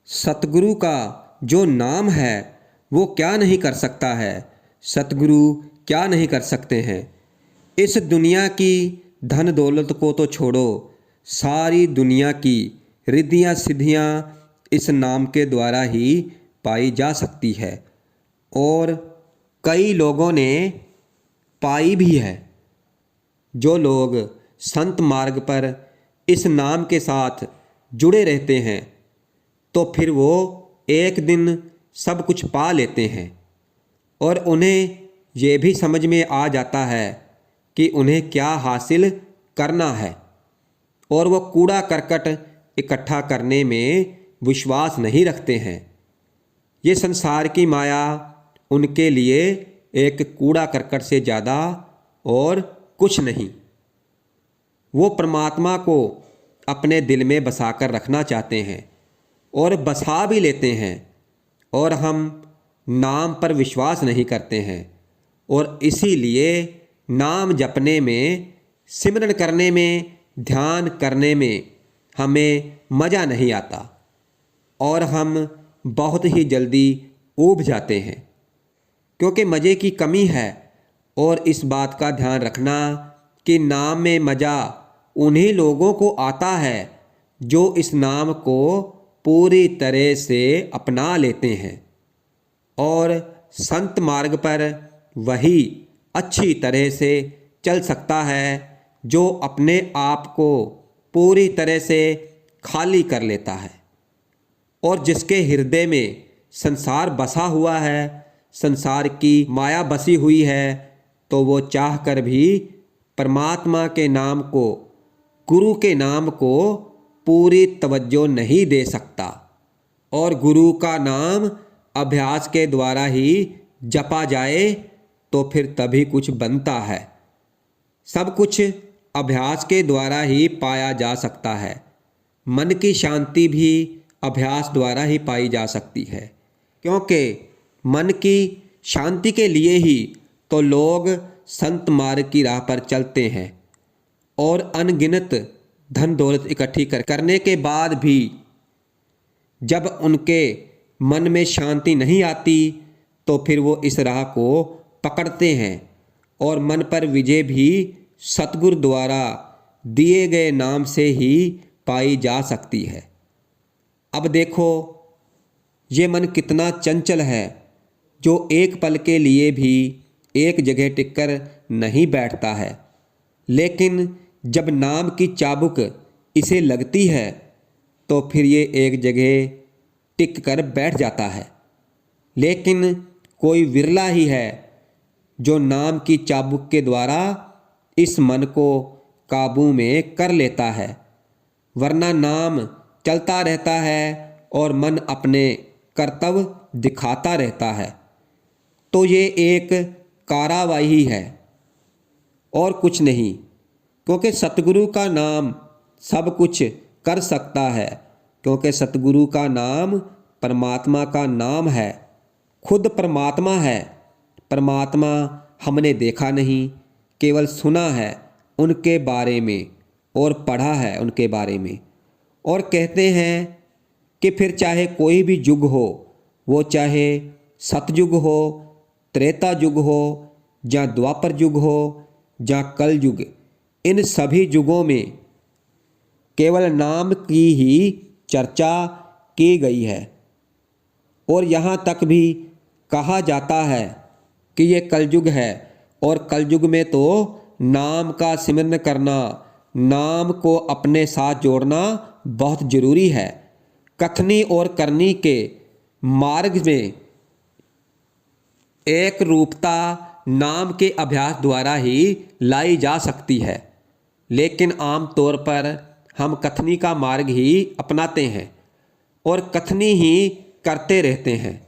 सतगुरु का जो नाम है वो क्या नहीं कर सकता है। सतगुरु क्या नहीं कर सकते हैं। इस दुनिया की धन दौलत को तो छोड़ो, सारी दुनिया की रिद्धियाँ सिद्धियाँ इस नाम के द्वारा ही पाई जा सकती है और कई लोगों ने पाई भी है। जो लोग संत मार्ग पर इस नाम के साथ जुड़े रहते हैं तो फिर वो एक दिन सब कुछ पा लेते हैं और उन्हें ये भी समझ में आ जाता है कि उन्हें क्या हासिल करना है और वो कूड़ा करकट इकट्ठा करने में विश्वास नहीं रखते हैं। ये संसार की माया उनके लिए एक कूड़ा करकट से ज़्यादा और कुछ नहीं। वो परमात्मा को अपने दिल में बसाकर रखना चाहते हैं और बसा भी लेते हैं और हम नाम पर विश्वास नहीं करते हैं और इसीलिए नाम जपने में, सिमरन करने में, ध्यान करने में हमें मज़ा नहीं आता और हम बहुत ही जल्दी ऊब जाते हैं क्योंकि मज़े की कमी है। और इस बात का ध्यान रखना कि नाम में मज़ा उन्हीं लोगों को आता है जो इस नाम को पूरी तरह से अपना लेते हैं और संत मार्ग पर वही अच्छी तरह से चल सकता है जो अपने आप को पूरी तरह से खाली कर लेता है और जिसके हृदय में संसार बसा हुआ है, संसार की माया बसी हुई है, तो वो चाहकर भी परमात्मा के नाम को, गुरु के नाम को पूरी तवज्जो नहीं दे सकता। और गुरु का नाम अभ्यास के द्वारा ही जपा जाए तो फिर तभी कुछ बनता है। सब कुछ अभ्यास के द्वारा ही पाया जा सकता है। मन की शांति भी अभ्यास द्वारा ही पाई जा सकती है क्योंकि मन की शांति के लिए ही तो लोग संत मार्ग की राह पर चलते हैं और अनगिनत धन दौलत इकट्ठी करने के बाद भी जब उनके मन में शांति नहीं आती तो फिर वो इस राह को पकड़ते हैं और मन पर विजय भी सतगुरु द्वारा दिए गए नाम से ही पाई जा सकती है। अब देखो ये मन कितना चंचल है जो एक पल के लिए भी एक जगह टिककर नहीं बैठता है, लेकिन जब नाम की चाबुक इसे लगती है तो फिर ये एक जगह टिक कर बैठ जाता है। लेकिन कोई विरला ही है जो नाम की चाबुक के द्वारा इस मन को काबू में कर लेता है, वरना नाम चलता रहता है और मन अपने कर्तव्य दिखाता रहता है। तो ये एक कारावाही है और कुछ नहीं, क्योंकि सतगुरु का नाम सब कुछ कर सकता है, क्योंकि सतगुरु का नाम परमात्मा का नाम है, खुद परमात्मा है। परमात्मा हमने देखा नहीं, केवल सुना है उनके बारे में और पढ़ा है उनके बारे में। और कहते हैं कि फिर चाहे कोई भी युग हो, वो चाहे सतयुग हो, त्रेता युग हो, या द्वापर युग हो, या कल युग, इन सभी युगों में केवल नाम की ही चर्चा की गई है। और यहाँ तक भी कहा जाता है कि ये कलयुग है और कलयुग में तो नाम का सिमरन करना, नाम को अपने साथ जोड़ना बहुत ज़रूरी है। कथनी और करनी के मार्ग में एक रूपता नाम के अभ्यास द्वारा ही लाई जा सकती है, लेकिन आम तौर पर हम कथनी का मार्ग ही अपनाते हैं और कथनी ही करते रहते हैं।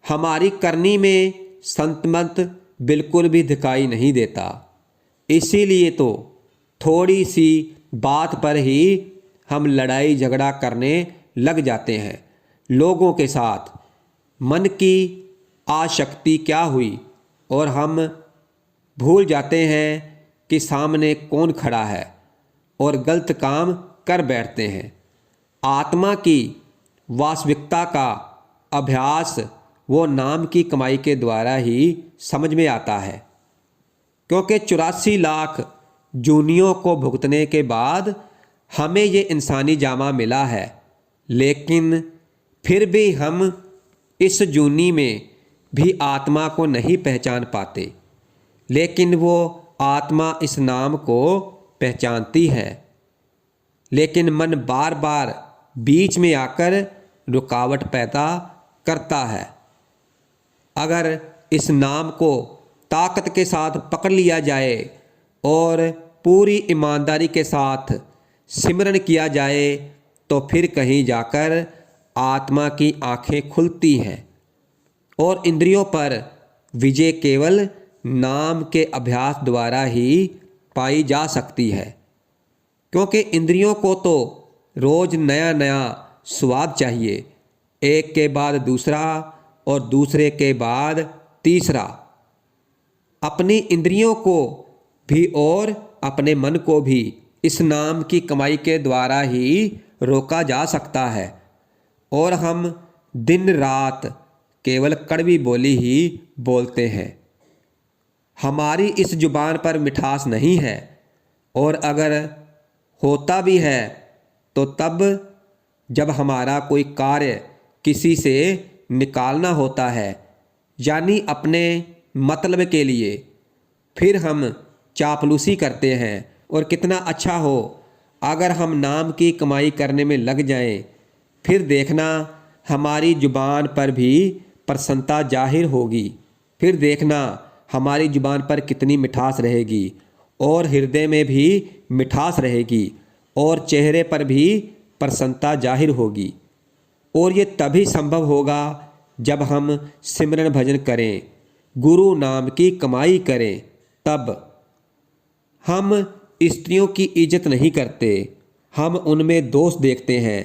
हमारी करनी में संतमत बिल्कुल भी दिखाई नहीं देता। इसीलिए तो थोड़ी सी बात पर ही हम लड़ाई झगड़ा करने लग जाते हैं लोगों के साथ। मन की आसक्ति क्या हुई और हम भूल जाते हैं कि सामने कौन खड़ा है और गलत काम कर बैठते हैं। आत्मा की वास्तविकता का अभ्यास वो नाम की कमाई के द्वारा ही समझ में आता है, क्योंकि 84 लाख जूनियों को भुगतने के बाद हमें ये इंसानी जामा मिला है, लेकिन फिर भी हम इस जूनी में भी आत्मा को नहीं पहचान पाते। लेकिन वो आत्मा इस नाम को पहचानती है, लेकिन मन बार बार बीच में आकर रुकावट पैदा करता है। अगर इस नाम को ताकत के साथ पकड़ लिया जाए और पूरी ईमानदारी के साथ सिमरन किया जाए तो फिर कहीं जाकर आत्मा की आंखें खुलती हैं और इंद्रियों पर विजय केवल नाम के अभ्यास द्वारा ही पाई जा सकती है, क्योंकि इंद्रियों को तो रोज़ नया नया स्वाद चाहिए, एक के बाद दूसरा और दूसरे के बाद तीसरा। अपनी इंद्रियों को भी और अपने मन को भी इस नाम की कमाई के द्वारा ही रोका जा सकता है, और हम दिन रात केवल कड़वी बोली ही बोलते हैं। हमारी इस जुबान पर मिठास नहीं है, और अगर होता भी है तो तब जब हमारा कोई कार्य किसी से निकालना होता है, यानी अपने मतलब के लिए, फिर हम चापलूसी करते हैं। और कितना अच्छा हो अगर हम नाम की कमाई करने में लग जाएं, फिर देखना हमारी जुबान पर भी प्रसन्नता जाहिर होगी। फिर देखना हमारी जुबान पर कितनी मिठास रहेगी और हृदय में भी मिठास रहेगी और चेहरे पर भी प्रसन्नता जाहिर होगी। और ये तभी संभव होगा जब हम सिमरन भजन करें, गुरु नाम की कमाई करें। तब हम स्त्रियों की इज्जत नहीं करते, हम उनमें दोष देखते हैं,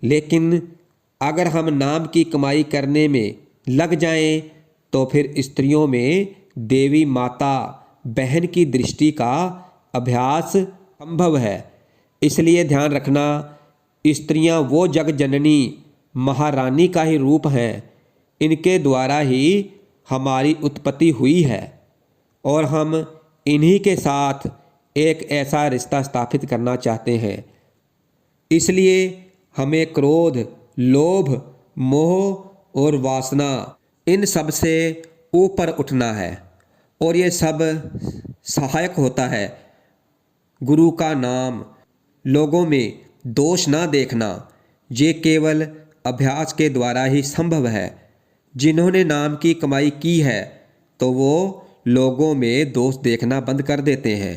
लेकिन अगर हम नाम की कमाई करने में लग जाएं तो फिर स्त्रियों में देवी माता बहन की दृष्टि का अभ्यास संभव है। इसलिए ध्यान रखना, स्त्रियां वो जग जननी महारानी का ही रूप हैं, इनके द्वारा ही हमारी उत्पत्ति हुई है और हम इन्हीं के साथ एक ऐसा रिश्ता स्थापित करना चाहते हैं। इसलिए हमें क्रोध, लोभ, मोह और वासना इन सब से ऊपर उठना है, और ये सब सहायक होता है। गुरु का नाम, लोगों में दोष ना देखना, ये केवल अभ्यास के द्वारा ही संभव है। जिन्होंने नाम की कमाई की है तो वो लोगों में दोष देखना बंद कर देते हैं,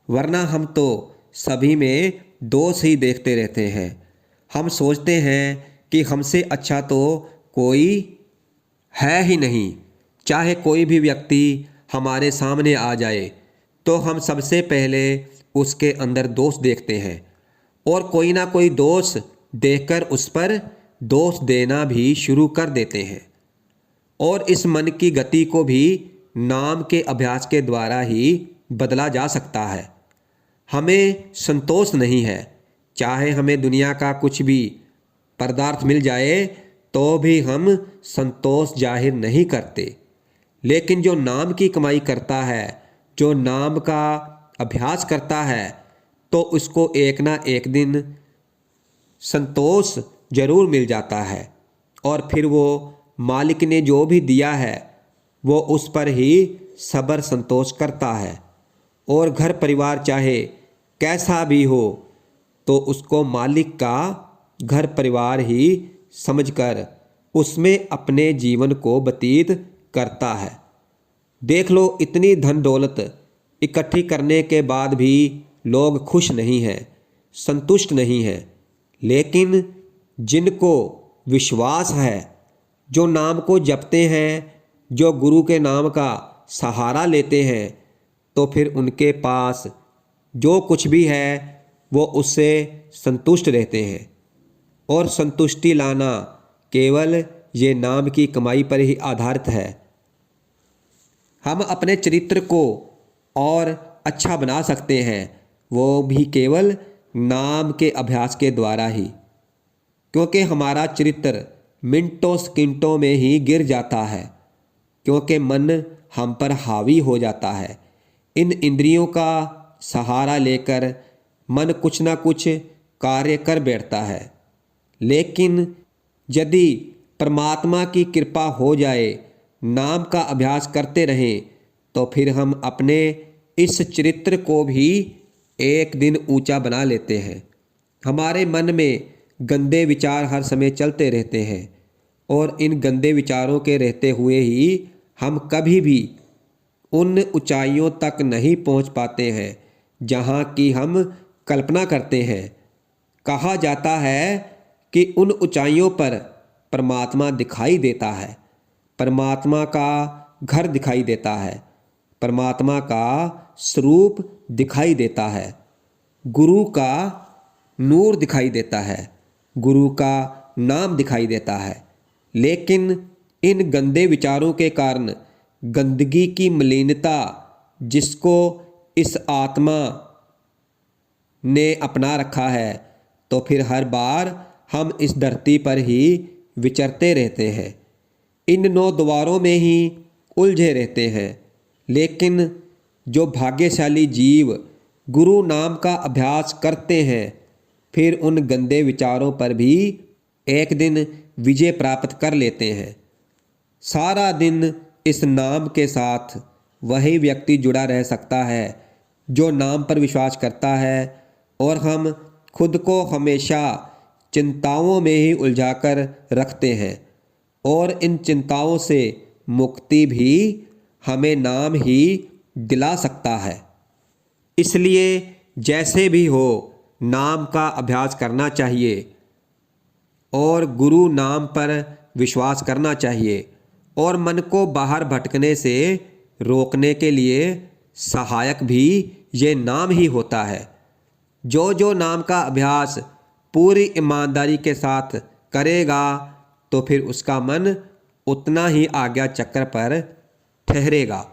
वरना हम तो सभी में दोष ही देखते रहते हैं। हम सोचते हैं कि हमसे अच्छा तो कोई है ही नहीं। चाहे कोई भी व्यक्ति हमारे सामने आ जाए तो हम सबसे पहले उसके अंदर दोष देखते हैं और कोई ना कोई दोष देखकर उस पर दोष देना भी शुरू कर देते हैं। और इस मन की गति को भी नाम के अभ्यास के द्वारा ही बदला जा सकता है। हमें संतोष नहीं है, चाहे हमें दुनिया का कुछ भी पदार्थ मिल जाए तो भी हम संतोष जाहिर नहीं करते। लेकिन जो नाम की कमाई करता है, जो नाम का अभ्यास करता है, तो उसको एक ना एक दिन संतोष जरूर मिल जाता है और फिर वो मालिक ने जो भी दिया है वो उस पर ही सब्र संतोष करता है। और घर परिवार चाहे कैसा भी हो तो उसको मालिक का घर परिवार ही समझकर उसमें अपने जीवन को व्यतीत करता है। देख लो, इतनी धन दौलत इकट्ठी करने के बाद भी लोग खुश नहीं हैं, संतुष्ट नहीं हैं। लेकिन जिनको विश्वास है, जो नाम को जपते हैं, जो गुरु के नाम का सहारा लेते हैं, तो फिर उनके पास जो कुछ भी है वो उससे संतुष्ट रहते हैं। और संतुष्टि लाना केवल ये नाम की कमाई पर ही आधारित है। हम अपने चरित्र को और अच्छा बना सकते हैं, वो भी केवल नाम के अभ्यास के द्वारा ही। क्योंकि हमारा चरित्र मिनटों सेकंडों में ही गिर जाता है, क्योंकि मन हम पर हावी हो जाता है। इन इंद्रियों का सहारा लेकर मन कुछ ना कुछ कार्य कर बैठता है। लेकिन यदि परमात्मा की कृपा हो जाए, नाम का अभ्यास करते रहें, तो फिर हम अपने इस चरित्र को भी एक दिन ऊंचा बना लेते हैं। हमारे मन में गंदे विचार हर समय चलते रहते हैं और इन गंदे विचारों के रहते हुए ही हम कभी भी उन ऊंचाइयों तक नहीं पहुंच पाते हैं जहां की हम कल्पना करते हैं। कहा जाता है कि उन ऊंचाइयों पर परमात्मा दिखाई देता है, परमात्मा का घर दिखाई देता है, परमात्मा का स्वरूप दिखाई देता है, गुरु का नूर दिखाई देता है, गुरु का नाम दिखाई देता है। लेकिन इन गंदे विचारों के कारण गंदगी की मलिनता जिसको इस आत्मा ने अपना रखा है, तो फिर हर बार हम इस धरती पर ही विचरते रहते हैं, इन 9 द्वारों में ही उलझे रहते हैं। लेकिन जो भाग्यशाली जीव गुरु नाम का अभ्यास करते हैं, फिर उन गंदे विचारों पर भी एक दिन विजय प्राप्त कर लेते हैं। सारा दिन इस नाम के साथ वही व्यक्ति जुड़ा रह सकता है जो नाम पर विश्वास करता है, और हम खुद को हमेशा चिंताओं में ही उलझाकर रखते हैं, और इन चिंताओं से मुक्ति भी हमें नाम ही दिला सकता है। इसलिए जैसे भी हो नाम का अभ्यास करना चाहिए और गुरु नाम पर विश्वास करना चाहिए, और मन को बाहर भटकने से रोकने के लिए सहायक भी ये नाम ही होता है। जो नाम का अभ्यास पूरी ईमानदारी के साथ करेगा, तो फिर उसका मन उतना ही आज्ञा चक्र पर ठहरेगा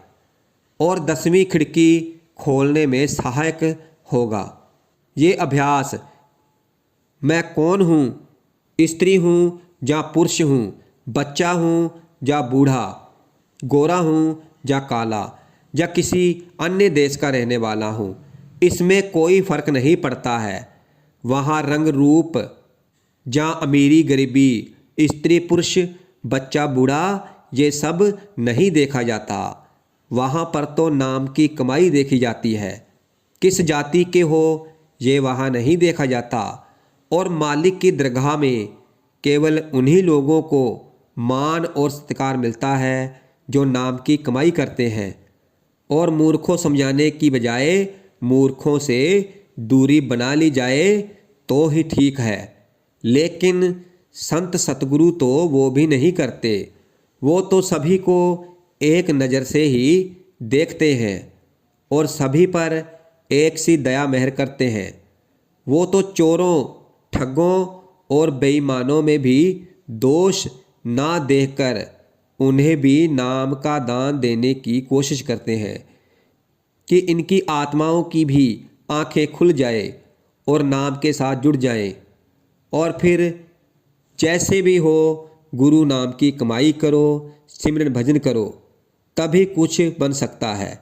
और 10वीं खिड़की खोलने में सहायक होगा। ये अभ्यास मैं कौन हूँ, स्त्री हूँ या पुरुष हूँ, बच्चा हूँ या बूढ़ा, गोरा हूँ या काला, या किसी अन्य देश का रहने वाला हूँ, इसमें कोई फर्क नहीं पड़ता है। वहाँ रंग रूप या अमीरी गरीबी, स्त्री पुरुष, बच्चा बूढ़ा, ये सब नहीं देखा जाता। वहाँ पर तो नाम की कमाई देखी जाती है। किस जाति के हो ये वहाँ नहीं देखा जाता, और मालिक की दरगाह में केवल उन्हीं लोगों को मान और सत्कार मिलता है जो नाम की कमाई करते हैं। और मूर्खों समझाने की बजाय मूर्खों से दूरी बना ली जाए तो ही ठीक है। लेकिन संत सतगुरु तो वो भी नहीं करते। वो तो सभी को एक नज़र से ही देखते हैं और सभी पर एक सी दया मेहर करते हैं। वो तो चोरों, ठगों और बेईमानों में भी दोष ना देखकर उन्हें भी नाम का दान देने की कोशिश करते हैं कि इनकी आत्माओं की भी आंखें खुल जाए और नाम के साथ जुड़ जाएं। और फिर जैसे भी हो गुरु नाम की कमाई करो, सिमरन भजन करो, तभी कुछ बन सकता है,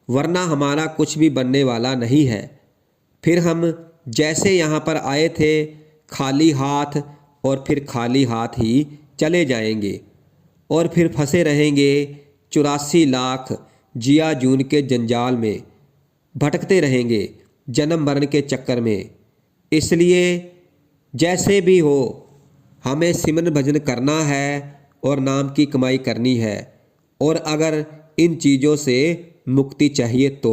वरना हमारा कुछ भी बनने वाला नहीं है। फिर हम जैसे यहाँ पर आए थे खाली हाथ, और फिर खाली हाथ ही चले जाएंगे, और फिर फंसे रहेंगे 84 लाख जिया जून के जंजाल में, भटकते रहेंगे जन्म मरण के चक्कर में। इसलिए जैसे भी हो हमें सिमरन भजन करना है और नाम की कमाई करनी है, और अगर इन चीज़ों से मुक्ति चाहिए तो